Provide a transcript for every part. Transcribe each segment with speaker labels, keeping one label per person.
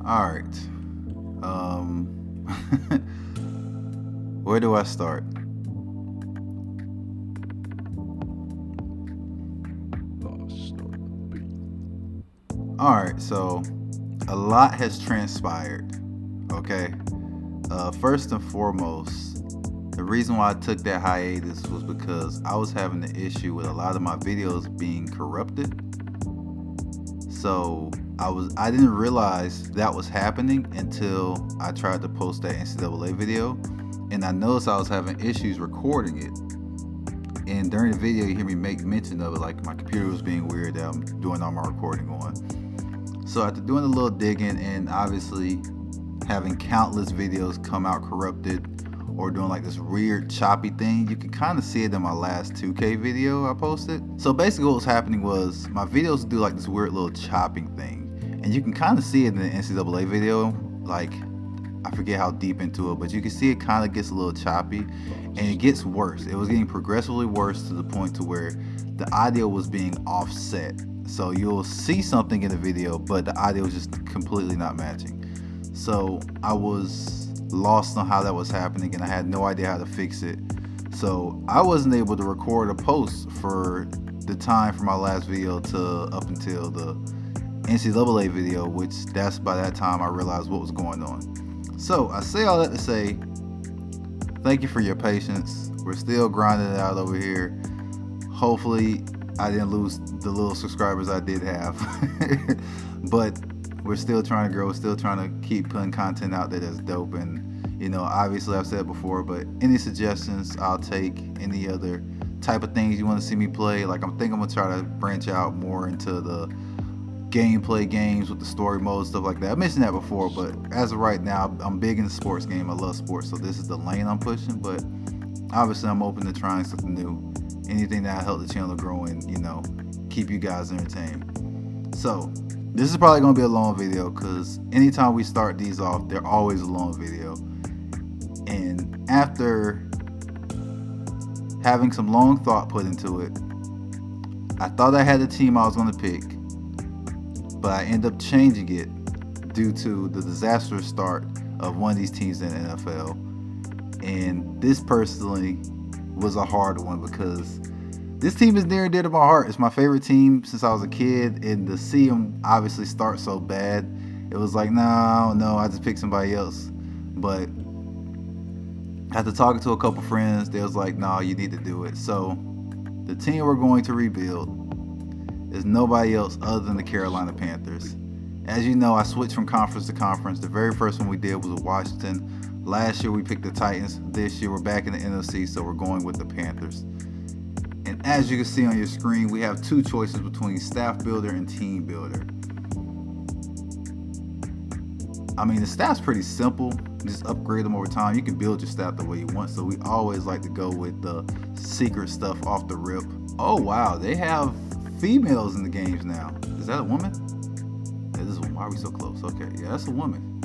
Speaker 1: All right. Where do I start? All right. So a lot has transpired. Okay. First and foremost, the reason why I took that hiatus was because I was having an issue with a lot of my videos being corrupted. So I didn't realize that was happening until I tried to post that NCAA video, and I noticed I was having issues recording it. And during the video, you hear me make mention of it, like my computer was being weird that I'm doing all my recording on. So after doing a little digging and obviously having countless videos come out corrupted or doing like this weird choppy thing, you can kind of see it in my last 2K video I posted. So basically what was happening was my videos do like this weird little chopping thing, and you can kind of see it in the NCAA video. Like, I forget how deep into it, but you can see it kind of gets a little choppy, and it gets worse. It was getting progressively worse to the point to where the audio was being offset. So you'll see something in the video, but the audio is just completely not matching. So I was lost on how that was happening, and I had no idea how to fix it. So I wasn't able to record a post for the time from my last video to up until the NCAA video, which that's by that time I realized what was going on. So I say all that to say, thank you for your patience. We're still grinding it out over here. Hopefully I didn't lose the little subscribers I did have. But we're still trying to grow, still trying to keep putting content out there that's dope. And obviously I've said before, but any suggestions I'll take. Any other type of things you want to see me play, like I'm gonna try to branch out more into the gameplay games with the story mode, stuff like that. I mentioned that before, but as of right now, I'm big in the sports game. I love sports, so this is the lane I'm pushing. But obviously I'm open to trying something new, anything that help the channel grow and keep you guys entertained. So this is probably going to be a long video, because anytime we start these off, they're always a long video. And after having some long thought put into it, I thought I had the team I was going to pick, but I ended up changing it due to the disastrous start of one of these teams in the NFL. And this personally was a hard one, because this team is near and dear to my heart. It's my favorite team since I was a kid, and to see them obviously start so bad, it was like, no, I just picked somebody else. But after talking to a couple friends, they was like, no, you need to do it. So the team we're going to rebuild is nobody else other than the Carolina Panthers. As you know, I switched from conference to conference. The very first one we did was with Washington. Last year we picked the Titans. This year we're back in the NFC, so we're going with the Panthers. And as you can see on your screen, we have two choices between staff builder and team builder. I mean, the staff's pretty simple. Just upgrade them over time. You can build your staff the way you want. So we always like to go with the secret stuff off the rip. Oh wow, they have females in the games now. Is that a woman? Yeah, this is, why are we so close? Okay, yeah, that's a woman.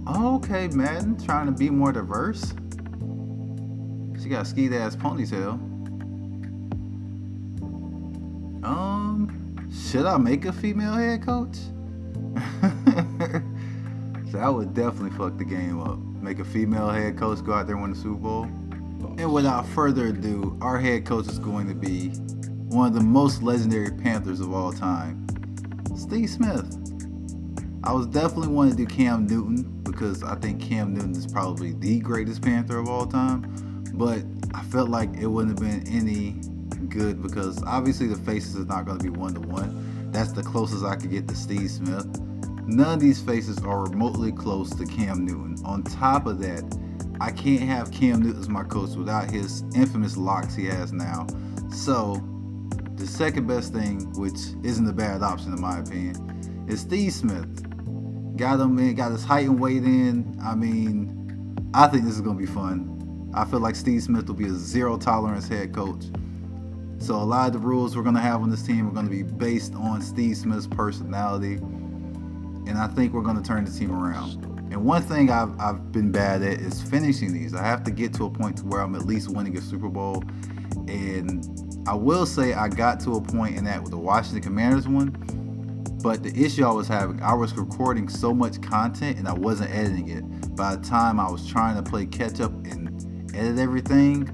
Speaker 1: Okay, Madden, trying to be more diverse. She got a skeet ass ponytail. Should I make a female head coach? That would definitely fuck the game up. Make a female head coach go out there and win the Super Bowl. And without further ado, our head coach is going to be one of the most legendary Panthers of all time, Steve Smith. I was definitely wanting to do Cam Newton, because I think Cam Newton is probably the greatest Panther of all time. But I felt like it wouldn't have been any good, because obviously the faces is not going to be one-to-one. That's the closest I could get to Steve Smith. None of these faces are remotely close to Cam Newton. On top of that, I can't have Cam Newton as my coach without his infamous locks he has now. So the second best thing, which isn't a bad option in my opinion, is Steve Smith. Got him in, got his height and weight in. I mean, I think this is going to be fun. I feel like Steve Smith will be a zero tolerance head coach. So a lot of the rules we're going to have on this team are going to be based on Steve Smith's personality. And I think we're going to turn the team around. And one thing I've been bad at is finishing these. I have to get to a point to where I'm at least winning a Super Bowl. And I will say I got to a point in that with the Washington Commanders one. But the issue I was having, I was recording so much content and I wasn't editing it. By the time I was trying to play catch up and edit everything,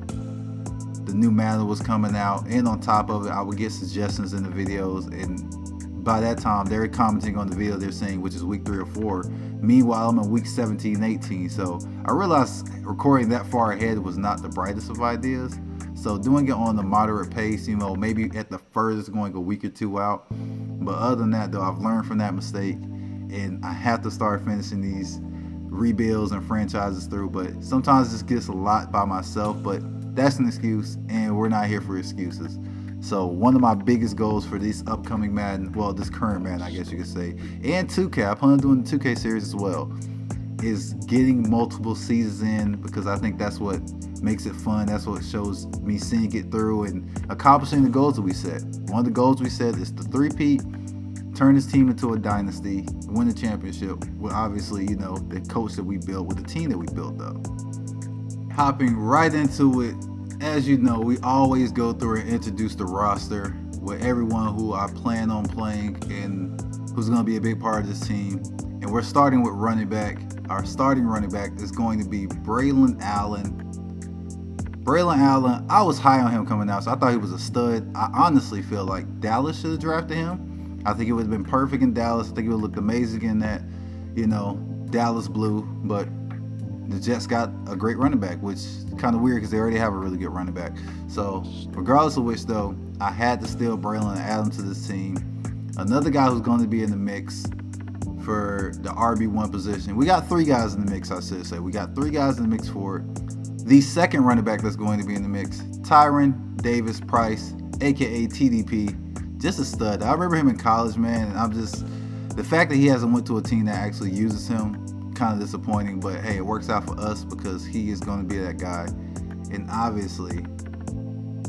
Speaker 1: the new Madden was coming out, and on top of it, I would get suggestions in the videos, and by that time, they're commenting on the video they're saying, which is week 3 or 4. Meanwhile, I'm in week 17, 18, so I realized recording that far ahead was not the brightest of ideas. So doing it on a moderate pace, maybe at the furthest going a week or 2 out. But other than that, though, I've learned from that mistake, and I have to start finishing these rebuilds and franchises through. But sometimes this gets a lot by myself, but that's an excuse, and we're not here for excuses. So one of my biggest goals for this upcoming Madden, well, this current Madden, I guess you could say, and 2K, I plan on doing the 2K series as well, is getting multiple seasons in, because I think that's what makes it fun. That's what shows me seeing it through and accomplishing the goals that we set. One of the goals we set is to three-peat, turn this team into a dynasty, win a championship with, obviously, the coach that we built, with the team that we built, though. Hopping right into it, as you know, we always go through and introduce the roster with everyone who I plan on playing and who's going to be a big part of this team. And we're starting with running back. Our starting running back is going to be Braylon Allen. Braylon Allen, I was high on him coming out, so I thought he was a stud. I honestly feel like Dallas should have drafted him. I think it would have been perfect in Dallas. I think it would have looked amazing in that, Dallas blue. But the Jets got a great running back, which is kind of weird because they already have a really good running back. So regardless of which, though, I had to steal Braylon and add him to this team. Another guy who's going to be in the mix for the RB1 position. We got 3 guys in the mix, I should say. We got 3 guys in the mix for it. The second running back that's going to be in the mix, Tyron Davis Price, a.k.a. TDP. Just a stud. I remember him in college, man, and the fact that he hasn't went to a team that actually uses him, kind of disappointing, but hey, it works out for us because he is going to be that guy. And obviously,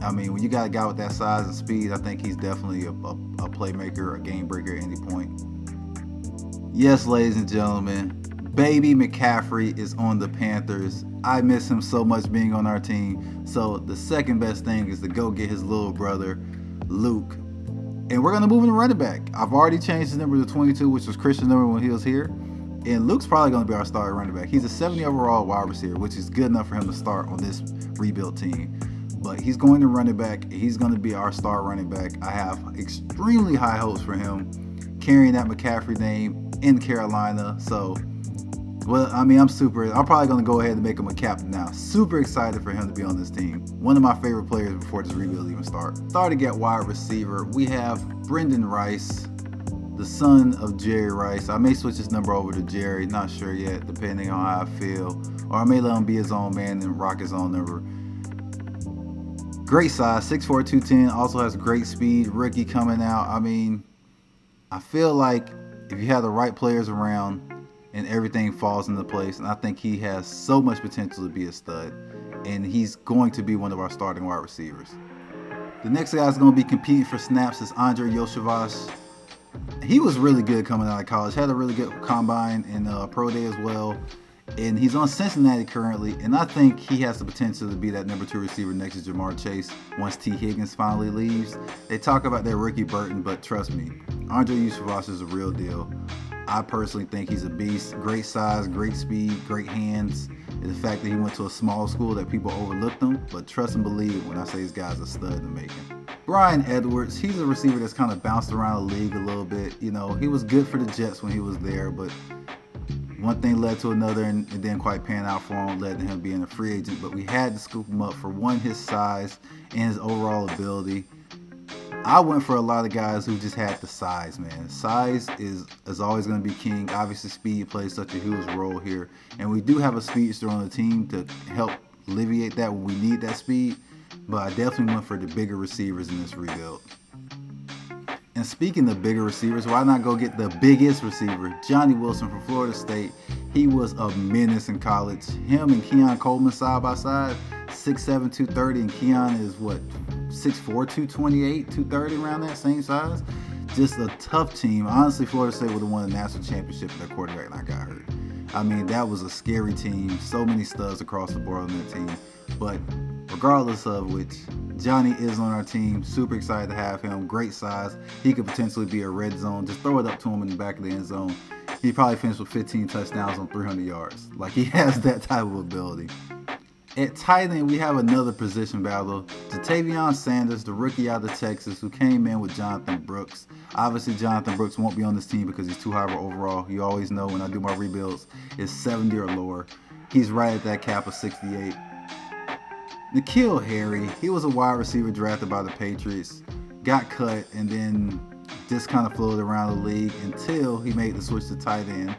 Speaker 1: when you got a guy with that size and speed, I think he's definitely a playmaker, a game breaker at any point. Yes, ladies and gentlemen, baby McCaffrey is on the Panthers. I miss him so much being on our team. So the second best thing is to go get his little brother, Luke. And we're going to move him to running back. I've already changed his number to 22, which was Christian's number when he was here. And Luke's probably going to be our starting running back. He's a 70 overall wide receiver, which is good enough for him to start on this rebuilt team. But he's going to running back. He's going to be our star running back. I have extremely high hopes for him carrying that McCaffrey name in Carolina. So, I'm probably going to go ahead and make him a captain now. Super excited for him to be on this team. One of my favorite players before this rebuild even starts. Starting at wide receiver, we have Brendan Rice, the son of Jerry Rice. I may switch his number over to Jerry, not sure yet, depending on how I feel. Or I may let him be his own man and rock his own number. Great size, 6'4", 210, also has great speed, rookie coming out. I feel like if you have the right players around and everything falls into place, and I think he has so much potential to be a stud, and he's going to be one of our starting wide receivers. The next guy is going to be competing for snaps is Andre Yoshavas. He was really good coming out of college, had a really good combine and pro day as well. And he's on Cincinnati currently, and I think he has the potential to be that number 2 receiver next to Jamar Chase once T. Higgins finally leaves. They talk about that Ricky Burton, but trust me, Andre Yoshavas is a real deal. I personally think he's a beast. Great size, great speed, great hands. And the fact that he went to a small school that people overlooked him, but trust and believe when I say this guy's a stud in the making. Brian Edwards, he's a receiver that's kind of bounced around the league a little bit. He was good for the Jets when he was there, but one thing led to another, and it didn't quite pan out for him, led to him being a free agent. But we had to scoop him up for his size and his overall ability. I went for a lot of guys who just had the size, man. Size is always going to be king. Obviously, speed plays such a huge role here. And we do have a speedster on the team to help alleviate that when we need that speed. But I definitely went for the bigger receivers in this rebuild. And speaking of bigger receivers, why not go get the biggest receiver, Johnny Wilson from Florida State. He was a menace in college. Him and Keon Coleman side by side, 6'7", 230, and Keon is 6'4", 228, 230, around that same size. Just a tough team. Honestly, Florida State would have won a national championship if their quarterback not got hurt. That was a scary team. So many studs across the board on that team. But regardless of which, Johnny is on our team. Super excited to have him. Great size. He could potentially be a red zone. Just throw it up to him in the back of the end zone. He probably finished with 15 touchdowns on 300 yards. Like, he has that type of ability. At tight end, we have another position battle. Jatavion Sanders, the rookie out of Texas, who came in with Jonathan Brooks. Obviously, Jonathan Brooks won't be on this team because he's too high of an overall. You always know when I do my rebuilds, it's 70 or lower. He's right at that cap of 68. N'Keal Harry, he was a wide receiver drafted by the Patriots, got cut, and then just kind of floated around the league until he made the switch to tight end.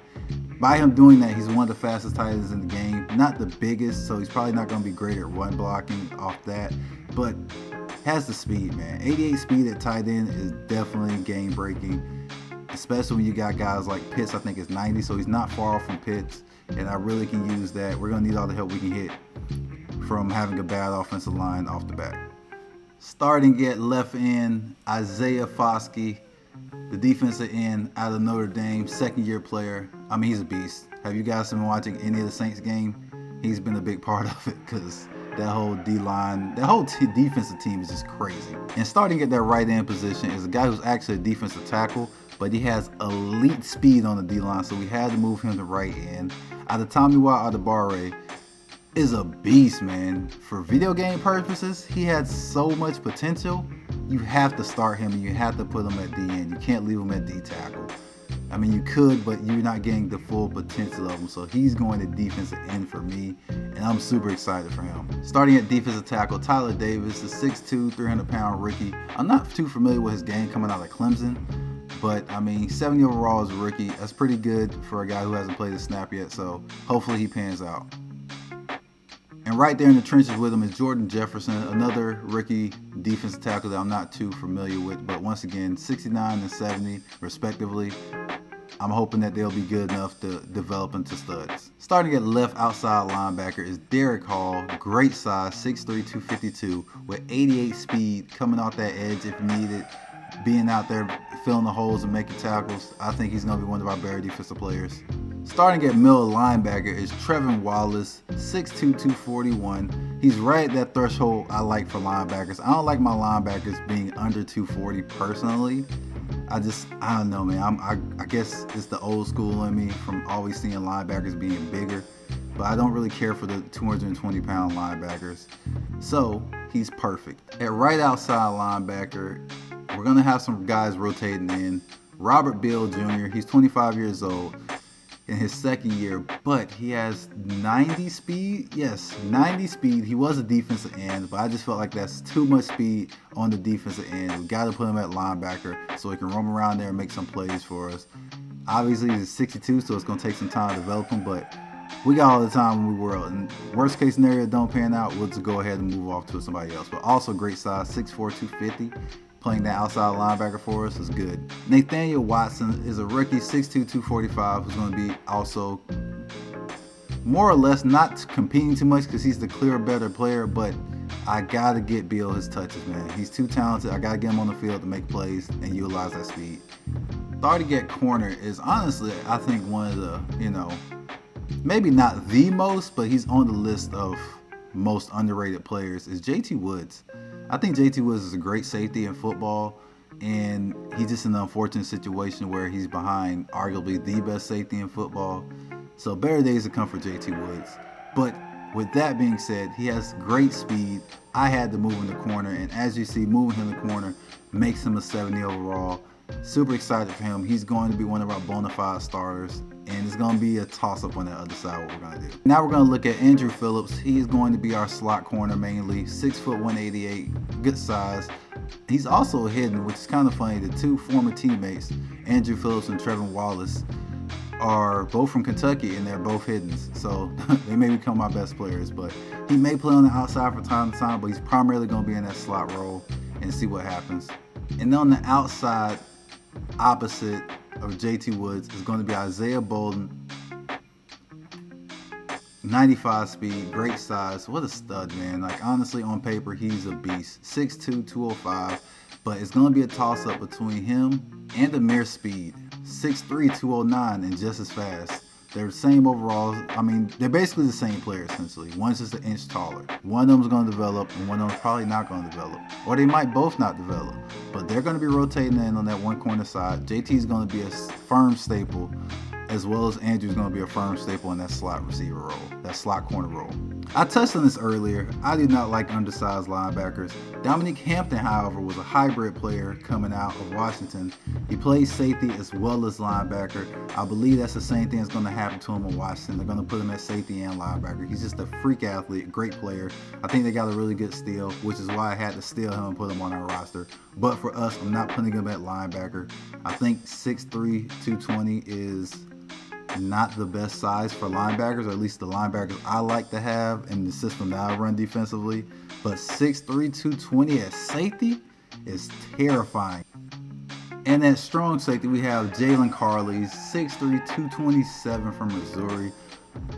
Speaker 1: By him doing that, he's one of the fastest tight ends in the game. Not the biggest, so he's probably not going to be great at run blocking off that, but has the speed, man. 88 speed at tight end is definitely game breaking, especially when you got guys like Pitts. I think it's 90, so he's not far off from Pitts, and I really can use that. We're going to need all the help we can get from having a bad offensive line off the bat. Starting at left end, Isaiah Foskey, the defensive end out of Notre Dame, second-year player. I mean, he's a beast. Have you guys been watching any of the Saints game? He's been a big part of it because that whole D-line, that whole defensive team is just crazy. And starting at that right end position is a guy who's actually a defensive tackle, but he has elite speed on the D-line, so we had to move him to right end. Out of Tommy Adebawore is a beast, man. For video game purposes, he had so much potential. You have to start him and you have to put him at D end. You can't leave him at D tackle. I mean, you could, but you're not getting the full potential of him. So he's going to defensive end for me, and I'm super excited for him. Starting at defensive tackle, Tyler Davis, a 6'2", 300-pound rookie. I'm not too familiar with his game coming out of Clemson, but I mean, 70 overall as a rookie. That's pretty good for a guy who hasn't played a snap yet, so hopefully he pans out. And right there in the trenches with him is Jordan Jefferson, another rookie defensive tackle that I'm not too familiar with. But once again, 69 and 70 respectively. I'm hoping that they'll be good enough to develop into studs. Starting at left outside linebacker is Derek Hall, great size, 6'3", 252, with 88 speed, coming off that edge if needed, being out there filling the holes and making tackles. I think he's going to be one of our better defensive players. Starting at middle linebacker is Trevin Wallace, 6'2", 241. He's right at that threshold I like for linebackers. I don't like my linebackers being under 240 personally. I don't know, man. I guess it's the old school in me from always seeing linebackers being bigger. But I don't really care for the 220-pound linebackers. So he's perfect. At right outside linebacker, we're going to have some guys rotating in. Robert Beal Jr., he's 25 years old. In his second year, but he has 90 speed. Yes, 90 speed. He was a defensive end, but I just felt like that's too much speed on the defensive end. We got to put him at linebacker so he can roam around there and make some plays for us. Obviously, he's 62, so it's going to take some time to develop him, but we got all the time in the world. And worst case scenario, don't pan out, we'll just go ahead and move off to somebody else. But also great size, 6'4", 250. Playing that outside linebacker for us is good. Nathaniel Watson is a rookie, 6'2", 245, who's going to be also more or less not competing too much because he's the clear better player, but I got to get Beal his touches, man. He's too talented. I got to get him on the field to make plays and utilize that speed. Starting at corner is honestly, I think, one of the, maybe not the most, but he's on the list of most underrated players is JT Woods. I think JT Woods is a great safety in football, and he's just in an unfortunate situation where he's behind arguably the best safety in football. So better days to come for JT Woods. But with that being said, he has great speed. I had to move in the corner, and as you see, moving him in the corner makes him a 70 overall. Super excited for him. He's going to be one of our bona fide starters, and it's going to be a toss-up on the other side what we're going to do. Now we're going to look at Andrew Phillips. He's going to be our slot corner mainly, 6'1", 188, good size. He's also hidden, which is kind of funny. The two former teammates, Andrew Phillips and Trevin Wallace, are both from Kentucky, and they're both hidden. So they may become my best players, but he may play on the outside from time to time, but he's primarily going to be in that slot role and see what happens. And on the outside, opposite of JT Woods is going to be Isaiah Bolden, 95 speed, great size. What a stud, man. Like, honestly, on paper, he's a beast. 6'2", 205, but it's going to be a toss-up between him and Amir Speed, 6'3", 209, and just as fast. They're the same overall. I mean, they're basically the same player essentially. One's just an inch taller. One of them's going to develop, and one of them's probably not going to develop, or they might both not develop. But they're going to be rotating in on that one corner side. JT's going to be a firm staple, as well as Andrew's going to be a firm staple in that slot receiver role, that slot corner role. I touched on this earlier. I did not like undersized linebackers. Dominique Hampton, however, was a hybrid player coming out of Washington. He played safety as well as linebacker. I believe that's the same thing that's going to happen to him in Washington. They're going to put him at safety and linebacker. He's just a freak athlete, great player. I think they got a really good steal, which is why I had to steal him and put him on our roster. But for us, I'm not putting him at linebacker. I think 6'3", 220 is not the best size for linebackers, or at least the linebackers I like to have in the system that I run defensively. But 6'3", 220 at safety is terrifying. And at strong safety, we have Jalen Carley, 6'3", 227 from Missouri.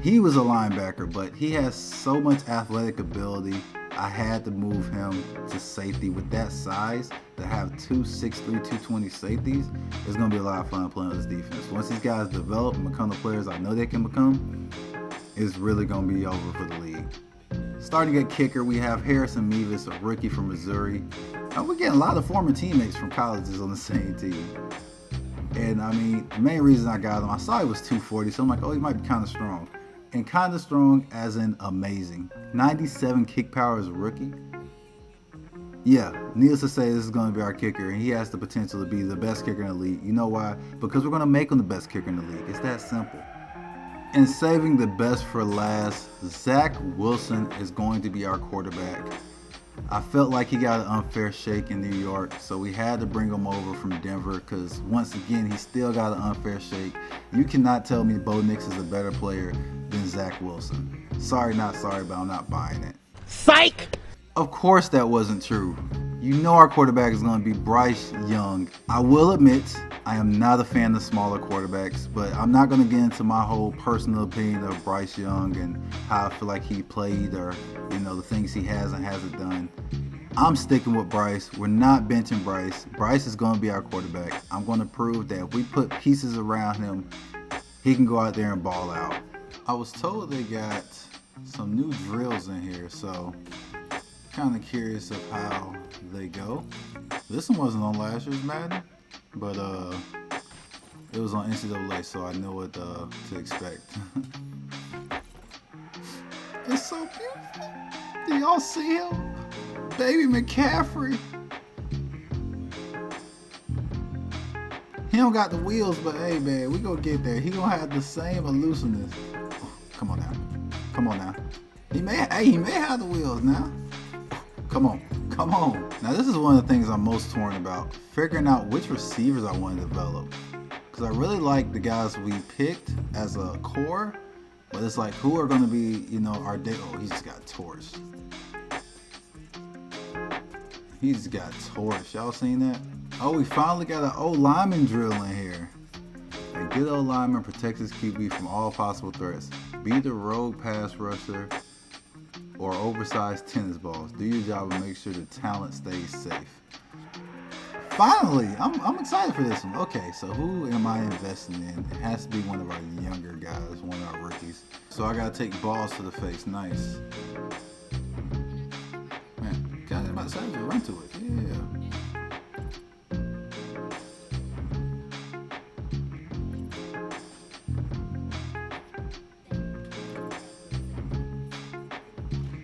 Speaker 1: He was a linebacker, but he has so much athletic ability. I had to move him to safety. With that size, to have two 6'3", 220 safeties, it's going to be a lot of fun playing with this defense. Once these guys develop and become the players I know they can become, it's really going to be over for the league. Starting at kicker, we have Harrison Mevis, a rookie from Missouri. Now, we're getting a lot of former teammates from colleges on the same team. And I mean, the main reason I got him, I saw he was 240, so I'm like, oh, he might be kind of strong. And kind of strong as in amazing. 97 kick power as a rookie. Yeah, needless to say, this is going to be our kicker, and he has the potential to be the best kicker in the league. You know why? Because we're going to make him the best kicker in the league. It's that simple. And saving the best for last, Zach Wilson is going to be our quarterback. I felt like he got an unfair shake in New York, so we had to bring him over from Denver because, once again, he still got an unfair shake. You cannot tell me Bo Nix is a better player than Zach Wilson. Sorry, not sorry, but I'm not buying it.
Speaker 2: Psych!
Speaker 1: Of course that wasn't true. You know our quarterback is going to be Bryce Young. I will admit, I am not a fan of smaller quarterbacks, but I'm not going to get into my whole personal opinion of Bryce Young and how I feel like he played, or, you know, the things he has and hasn't done. I'm sticking with Bryce. We're not benching Bryce. Bryce is going to be our quarterback. I'm going to prove that if we put pieces around him, he can go out there and ball out. I was told they got some new drills in here, so kind of curious of how they go. This one wasn't on last year's Madden, but it was on NCAA, so I know what to expect. It's so beautiful. Do y'all see him? Baby McCaffrey. He don't got the wheels, but hey, man, we gonna get there. He gonna have the same elusiveness. Oh, come on now. Come on now. He may have the wheels now. Come on. Now, this is one of the things I'm most torn about. Figuring out which receivers I want to develop. Because I really like the guys we picked as a core. But it's like, who are going to be, you know, our day. Oh, he just got torched. Y'all seen that? Oh, we finally got an old lineman drill in here. A good old lineman protects his QB from all possible threats. Be the rogue pass rusher or oversized tennis balls. Do your job and make sure the talent stays safe. Finally, I'm excited for this one. Okay, so who am I investing in? It has to be one of our younger guys, one of our rookies. So I gotta take balls to the face. Nice. Man, God, I'm about to run to it. Yeah.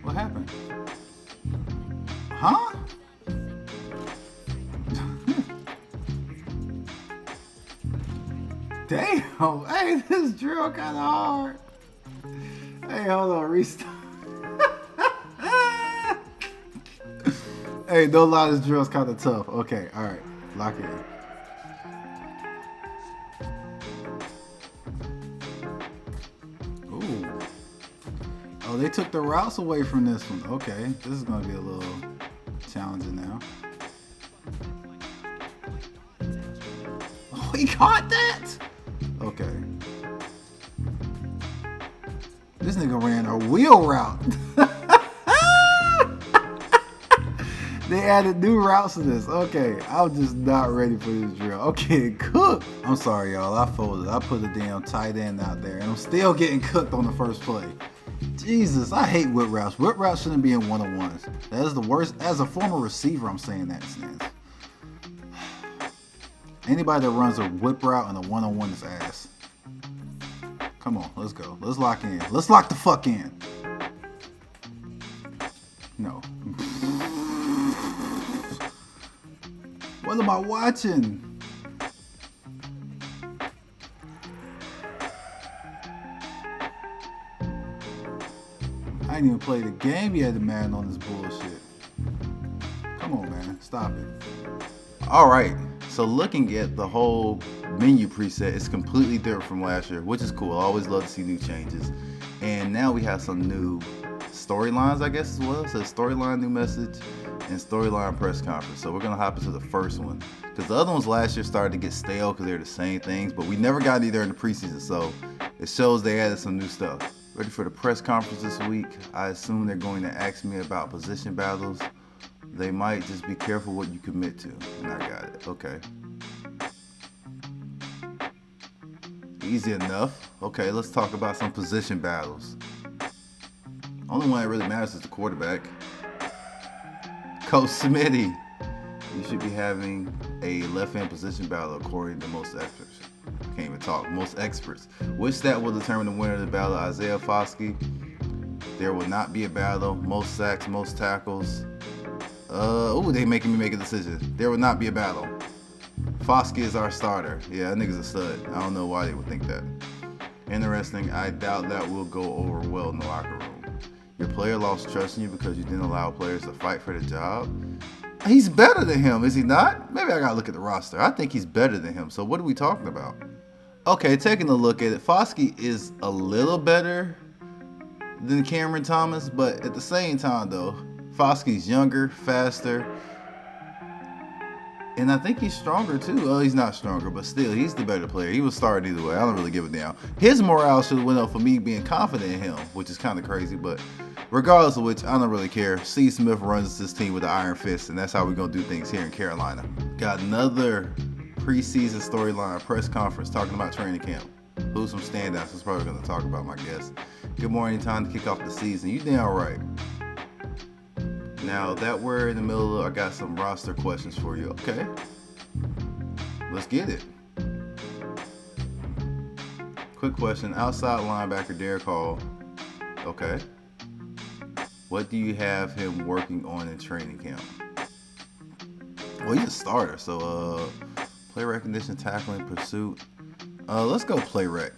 Speaker 1: What happened? Huh? Damn. Hey, this drill kind of hard. Hey, hold on. Restart. Hey, don't lie. This drill's kind of tough. Okay. All right. Lock it in. Oh, they took the routes away from this one. Okay, this is going to be a little challenging now. Oh, he caught that? Okay. This nigga ran a wheel route. They added new routes to this. Okay, I'm just not ready for this drill. Okay, cook. I'm sorry, y'all. I folded. I put a damn tight end out there, and I'm still getting cooked on the first play. Jesus, I hate whip routes. Whip routes shouldn't be in one-on-ones. That is the worst. As a former receiver, I'm saying that stance. Anybody that runs a whip route and a one-on-one is ass. Come on, let's go. Let's lock in. Let's lock the fuck in. No. What am I watching? I ain't even played the game yet, the man on this bullshit. Come on, man. Stop it. Alright, so looking at the whole menu preset, it's completely different from last year, which is cool. I always love to see new changes. And now we have some new storylines, I guess as well. So storyline new message and storyline press conference. So we're gonna hop into the first one, because the other ones last year started to get stale because they're the same things, but we never got any there in the preseason, so it shows they added some new stuff. Ready for the press conference this week. I assume they're going to ask me about position battles. They might just be careful what you commit to. And I got it. Okay. Easy enough. Okay, let's talk about some position battles. Only one that really matters is the quarterback. Coach Smitty. You should be having a left-hand position battle according to most experts. Can't even talk. Most experts. Which stat will determine the winner of the battle? Isaiah Foskey. There will not be a battle. Most sacks, most tackles. They making me make a decision. There will not be a battle. Foskey is our starter. Yeah, that nigga's a stud. I don't know why they would think that. Interesting. I doubt that will go over well in the locker room. Your player lost trust in you because you didn't allow players to fight for the job. He's better than him, is he not? Maybe I gotta look at the roster. I think he's better than him. So what are we talking about? Okay, taking a look at it, Foskey is a little better than Cameron Thomas, but at the same time though, Foskey's younger, faster, and I think he's stronger too. Oh, he's not stronger, but still, he's the better player. He was starting either way. I don't really give a damn. His morale should have went up for me being confident in him, which is kind of crazy, but regardless of which, I don't really care. Steve Smith runs this team with an iron fist, and that's how we're going to do things here in Carolina. Got another preseason storyline press conference talking about training camp. Who's some standouts? That's probably going to talk about, my guess. Good morning, time to kick off the season. You damn right. Now that we're in the middle of, I got some roster questions for you. Okay. Let's get it. Quick question. Outside linebacker Derek Hall. Okay. What do you have him working on in training camp? Well, he's a starter, so play recognition, tackling, pursuit. Let's go play rec.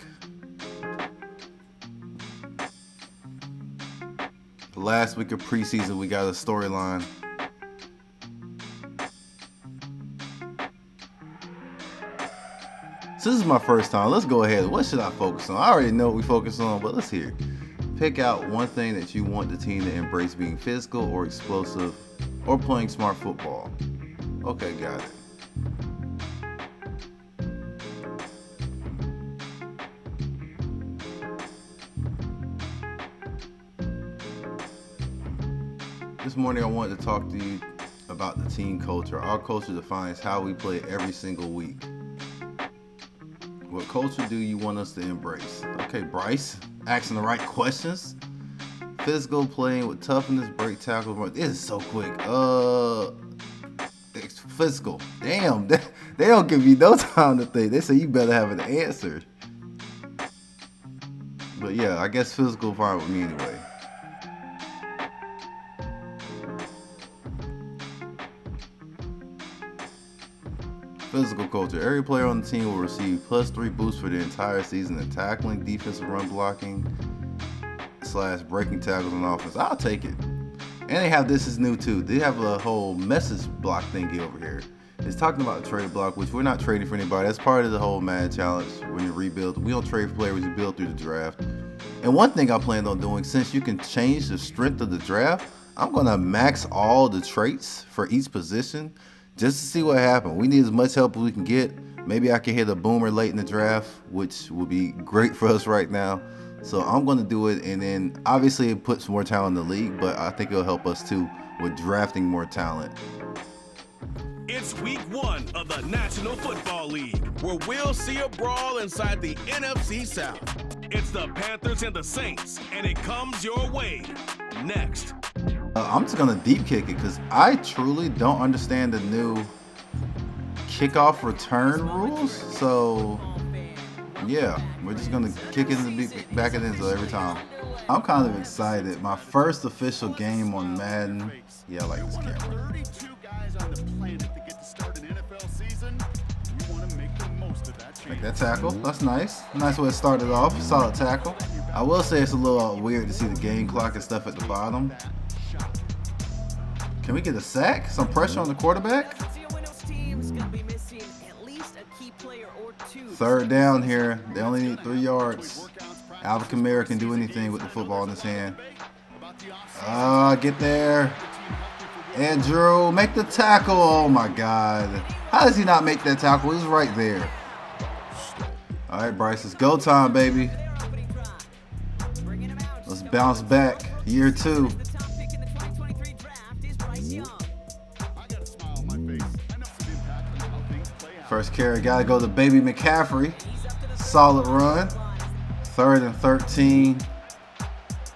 Speaker 1: Last week of preseason, we got a storyline. So this is my first time. Let's go ahead. What should I focus on? I already know what we focus on, but let's hear. Pick out one thing that you want the team to embrace: being physical or explosive or playing smart football. Okay, got it. This morning I wanted to talk to you about the team culture. Our culture defines how we play every single week. What culture do you want us to embrace? Okay, Bryce, asking the right questions. Physical, playing with toughness, break tackles. This is so quick. It's physical. Damn, they don't give you no time to think. They say you better have an answer. But yeah, I guess physical fine with me anyway. Physical culture. Every player on the team will receive +3 boosts for the entire season in tackling, defensive run blocking, / breaking tackles on offense. I'll take it. And they have this is new too. They have a whole message block thingy over here. It's talking about a trade block, which we're not trading for anybody. That's part of the whole Madden challenge when you rebuild. We don't trade for players, we build through the draft. And one thing I planned on doing, since you can change the strength of the draft, I'm gonna max all the traits for each position just to see what happens. We need as much help as we can get. Maybe I can hit a boomer late in the draft, which would be great for us right now. So I'm going to do it, and then obviously it puts more talent in the league, but I think it'll help us too with drafting more talent.
Speaker 2: It's week 1 of the National Football League, where we'll see a brawl inside the NFC South. It's the Panthers and the Saints, and it comes your way next.
Speaker 1: I'm just going to deep kick it because I truly don't understand the new kickoff return rules. So, yeah, we're just going to kick it in the back of the end zone every time. I'm kind of excited. My first official game on Madden. Yeah, I like this camera. Make that tackle. That's nice. Nice way to start it off. Solid tackle. I will say it's a little weird to see the game clock and stuff at the bottom. Can we get a sack? Some pressure on the quarterback? Third down here. They only need 3 yards. Alvin Kamara can do anything with the football in his hand. Get there. Andrew, make the tackle. Oh my God. How does he not make that tackle? He was right there. All right, Bryce, it's go time, baby. Let's bounce back. Year 2. First carry, gotta go to baby McCaffrey. Solid run. 3rd and 13.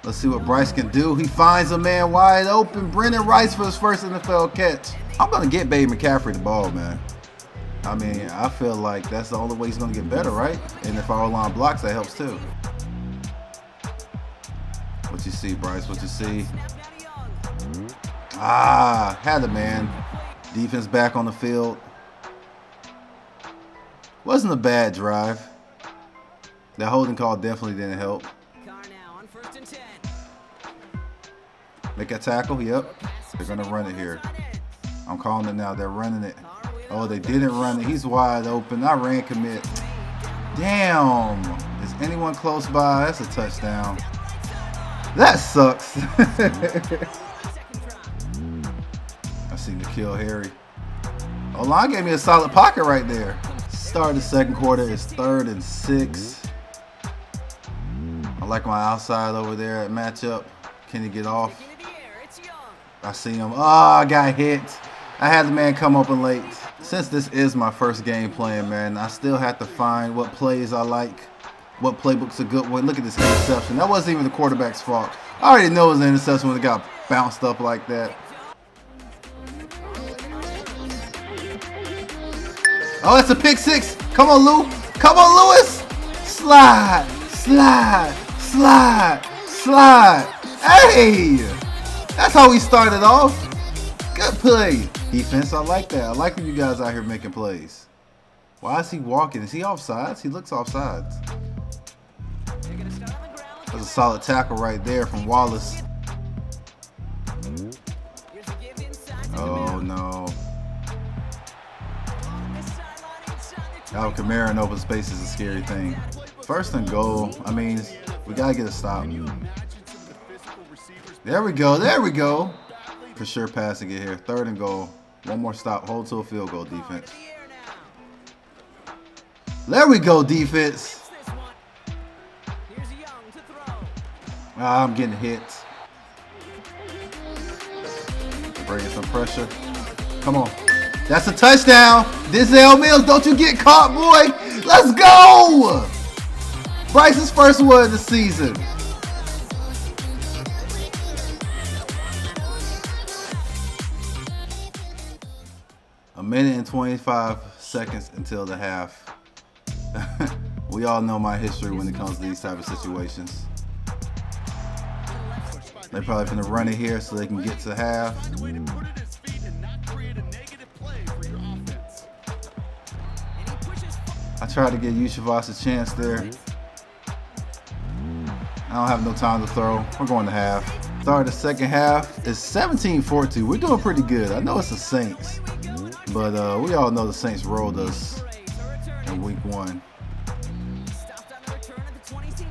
Speaker 1: Let's see what Bryce can do. He finds a man wide open. Brennan Rice for his first NFL catch. I'm gonna get baby McCaffrey the ball, man. I mean, I feel like that's the only way he's gonna get better, right? And if our line blocks, that helps too. What you see, Bryce? What you see? Had a man. Defense back on the field. Wasn't a bad drive. That holding call definitely didn't help. Make a tackle. Yep. They're going to run it here. I'm calling it now. They're running it. Oh, they didn't run it. He's wide open. I ran commit. Damn. Is anyone close by? That's a touchdown. That sucks. I see N'Keal Harry. O-line gave me a solid pocket right there. Start of the second quarter. It's 3rd and 6. I like my outside over there at matchup. Can he get off? I see him. I got hit. I had the man come open late. Since this is my first game playing, man, I still have to find what plays I like, what playbook's a good one. Look at this interception. That wasn't even the quarterback's fault. I already know it was an interception when it got bounced up like that. Oh, that's a pick 6. Come on, Lou. Come on, Lewis. Slide, slide, slide, slide. Hey, that's how we started off. Good play. Defense, I like that. I like when you guys out here making plays. Why is he walking? Is he offsides? He looks offsides. That's a solid tackle right there from Wallace. Oh, no. Alvin Kamara in open space is a scary thing. 1st and goal. I mean, we got to get a stop. There we go. There we go. For sure passing it here. 3rd and goal. One more stop. Hold to a field goal, defense. There we go, defense. I'm getting hit. Bringing some pressure. Come on. That's a touchdown. Denzel Mills, don't you get caught, boy. Let's go. Bryce's first one of the season. A minute and 25 seconds until the half. We all know my history when it comes to these type of situations. They're probably going to run it here so they can get to half. I tried to give Yushavas a chance there. I don't have no time to throw. We're going to half. Start the second half. It's 17-14. We're doing pretty good. I know it's the Saints, but we all know the Saints rolled us in week 1.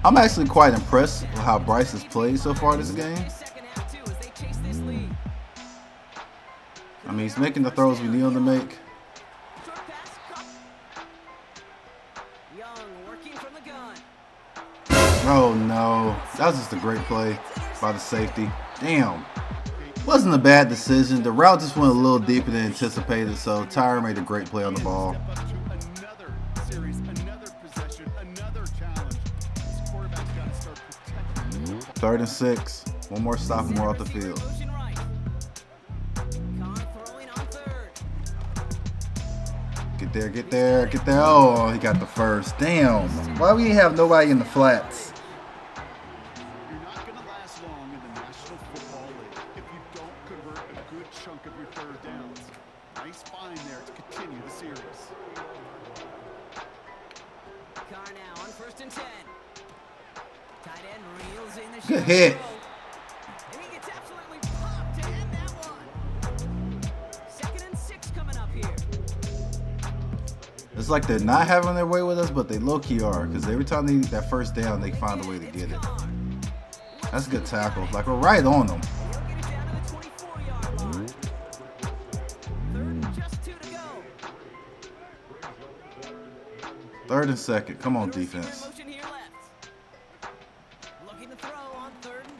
Speaker 1: I'm actually quite impressed with how Bryce has played so far this game. I mean, he's making the throws we need him to make. Oh no, that was just a great play by the safety. Damn. Wasn't a bad decision. The route just went a little deeper than anticipated, so Tyron made a great play on the ball. Third and 6. One more stop and we're off the field. Get there, get there, get there. Oh, he got the first. Damn. Why we have nobody in the flats?
Speaker 3: You're not going to last long in the National Football League if you don't convert a good chunk of your third downs. Nice find there to continue the series.
Speaker 4: Carr now on 1st and 10. Tight end reels in the
Speaker 1: Good hit.
Speaker 4: And he gets absolutely popped to end that one. 2nd and 6 coming up here.
Speaker 1: It's like they're not having their way with us, but they low-key are, because every time they need that first down, they find a way to get it. That's a good tackle. Like, we're right on them.
Speaker 4: He'll get it down to the 24-yard line. 3rd and just 2 to go.
Speaker 1: 3rd and 2nd. Come on, defense.
Speaker 4: Motion here left. Looking to throw on 3rd and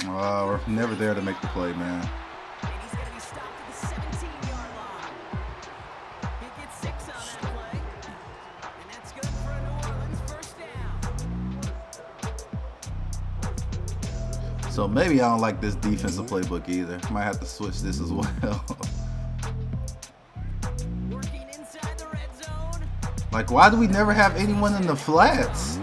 Speaker 4: 2.
Speaker 1: We're never there to make the play, man.
Speaker 4: And he's going to be stopped at the 17-yard line. He gets 6 on that play. And that's good for a New Orleans first down.
Speaker 1: So maybe I don't like this defensive playbook either. Might have to switch this as well.
Speaker 4: Working inside the red zone.
Speaker 1: Like, why do we never have anyone in the flats?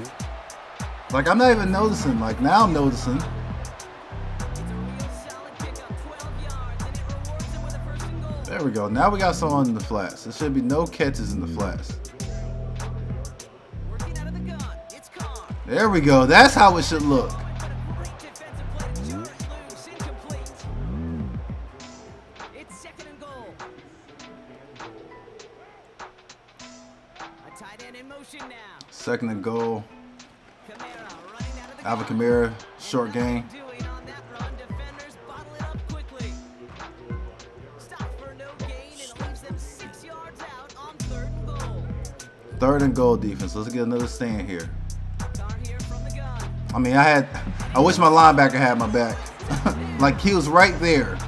Speaker 1: Like, I'm not even noticing. Like, now I'm noticing.
Speaker 4: It's a real solid pickup, 12 yards, and it rewards him with a 1st and goal.
Speaker 1: There we go. Now we got someone in the flats. There should be no catches in the flats.
Speaker 4: Working out of the gun. It's Carr.
Speaker 1: There we go. That's how it should look.
Speaker 4: But a great defensive play to jar it loose, incomplete. It's 2nd and goal. A tight end in motion now.
Speaker 1: 2nd and goal.
Speaker 4: Kamara running out of the
Speaker 1: Alvin
Speaker 4: gun.
Speaker 1: Kamara, short game.
Speaker 4: Doing on that run, defenders bottle it up quickly. Stop for no gain and leaves them 6 yards out on 3rd and goal.
Speaker 1: 3rd and goal defense. Let's get another stand here.
Speaker 4: Carr here from the gun.
Speaker 1: I mean, I wish my linebacker had my back. Like, he was right there.
Speaker 4: A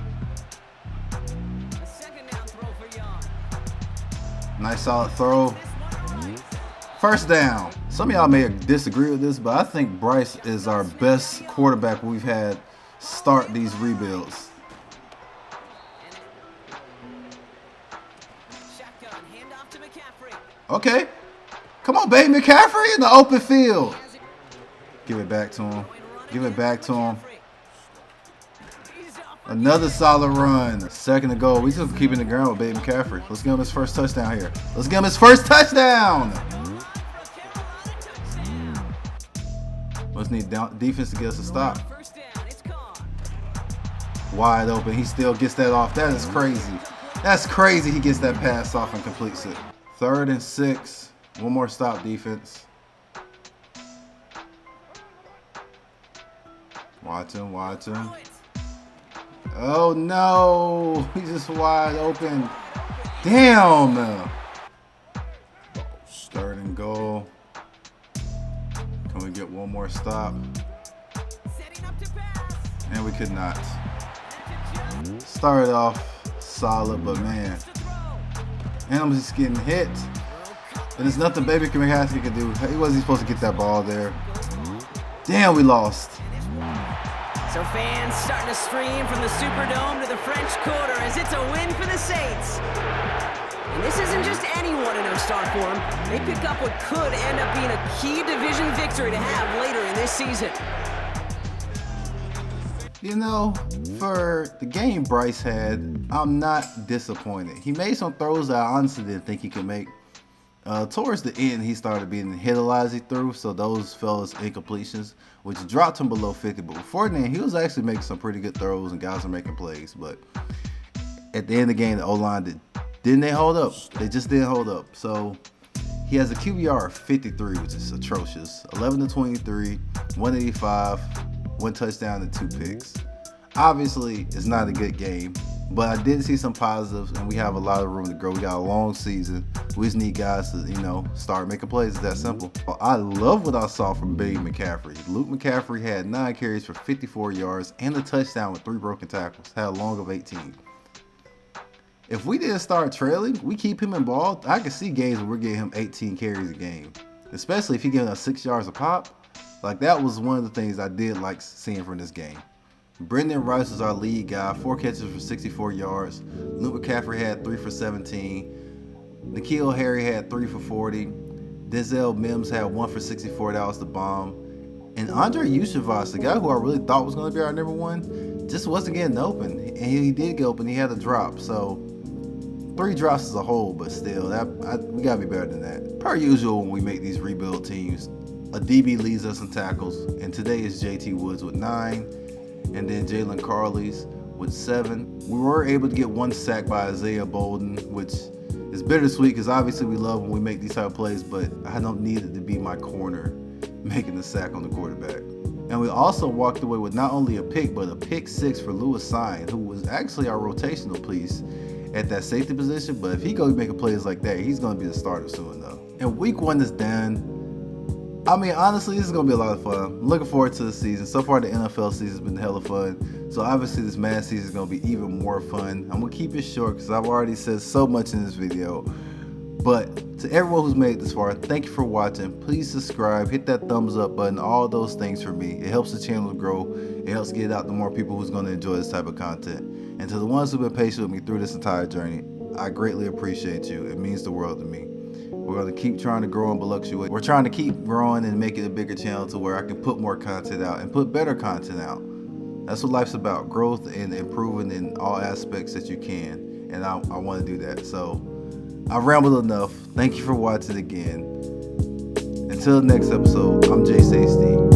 Speaker 4: 2nd down throw for Young.
Speaker 1: Nice solid throw.
Speaker 4: This one right.
Speaker 1: First down. Some of y'all may disagree with this, but I think Bryce is our best quarterback we've had start these rebuilds.
Speaker 4: Shotgun handoff to McCaffrey.
Speaker 1: Okay. Come on, baby. McCaffrey in the open field. Give it back to him. Give it back to him.
Speaker 4: He's off.
Speaker 1: Another solid run. 2nd to go. We just keeping the ground with baby McCaffrey. Let's give him his first touchdown here. Let's give him his first touchdown. Let's need defense to get us a stop.
Speaker 4: 1st down, it's Carr.
Speaker 1: Wide open. He still gets that off. That is crazy. That's crazy he gets that pass off and completes it. 3rd and 6. One more stop, defense. Watch him, watch him. Oh no, he's just wide open. Damn. 3rd and goal. Can we get one more stop?
Speaker 4: Setting up to pass.
Speaker 1: And we could not.
Speaker 4: And to just
Speaker 1: Started off solid, but man,
Speaker 4: to throw.
Speaker 1: and I'm just getting hit. And there's nothing Baby McCaffrey can do. He wasn't supposed to get that ball there. Damn, we lost.
Speaker 4: So fans starting to stream from the Superdome to the French Quarter as it's a win for the Saints. And this isn't just any 1-0 start for them. They pick up what could end up being a key division victory to have later in this season.
Speaker 1: You know, for the game Bryce had, I'm not disappointed. He made some throws that I honestly didn't think he could make. Towards the end, he started being hit a lot as he threw, so those fell as incompletions, which dropped him below 50. But before then, he was actually making some pretty good throws, and guys were making plays. But at the end of the game, the O-line didn't they hold up? They just didn't hold up. So he has a QBR of 53, which is atrocious. 11-23, 185, 1 touchdown and 2 picks. Obviously, it's not a good game, But I did see some positives, and we have a lot of room to grow. We got a long season. We just need guys to, start making plays. It's that simple. I love what I saw from Baby McCaffrey. Luke McCaffrey had 9 carries for 54 yards and a touchdown with 3 broken tackles. Had a long of 18. If we didn't start trailing, we keep him in ball, I can see games where we're getting him 18 carries a game. Especially if he getting us 6 yards a pop. Like, that was one of the things I did like seeing from this game. Brendan Rice was our lead guy, 4 catches for 64 yards. Luke McCaffrey had 3 for 17. N'Keal Harry had 3 for 40. Denzel Mims had 1 for 64. That was the bomb. And Andre Yushavas, the guy who I really thought was going to be our number 1, just wasn't getting open. And he did get open. He had a drop. So 3 drops as a whole, but still, we got to be better than that. Per usual, when we make these rebuild teams, a DB leads us in tackles. And today is JT Woods with 9. And then Jalen Carley's with 7. We were able to get 1 sack by Isaiah Bolden, which is bittersweet because obviously we love when we make these type of plays, but I don't need it to be my corner making the sack on the quarterback. And we also walked away with not only a pick, but a pick 6 for Lewis Sine, who was actually our rotational piece at that safety position. But if he goes making plays like that, he's going to be the starter soon, though. And week 1 is done. I mean, honestly, this is going to be a lot of fun. I'm looking forward to the season. So far, the NFL season has been hella fun. So obviously, this Madden season is going to be even more fun. I'm going to keep it short because I've already said so much in this video. But to everyone who's made it this far, thank you for watching. Please subscribe, hit that thumbs up button, all those things for me. It helps the channel grow. It helps get it out to more people who's going to enjoy this type of content. And to the ones who've been patient with me through this entire journey, I greatly appreciate you. It means the world to me. We're going to keep trying to grow and fluctuate. We're trying to keep growing and make it a bigger channel to where I can put more content out and put better content out. That's what life's about, growth and improving in all aspects that you can. And I want to do that. So I've rambled enough. Thank you for watching again. Until the next episode, I'm Jay Safety.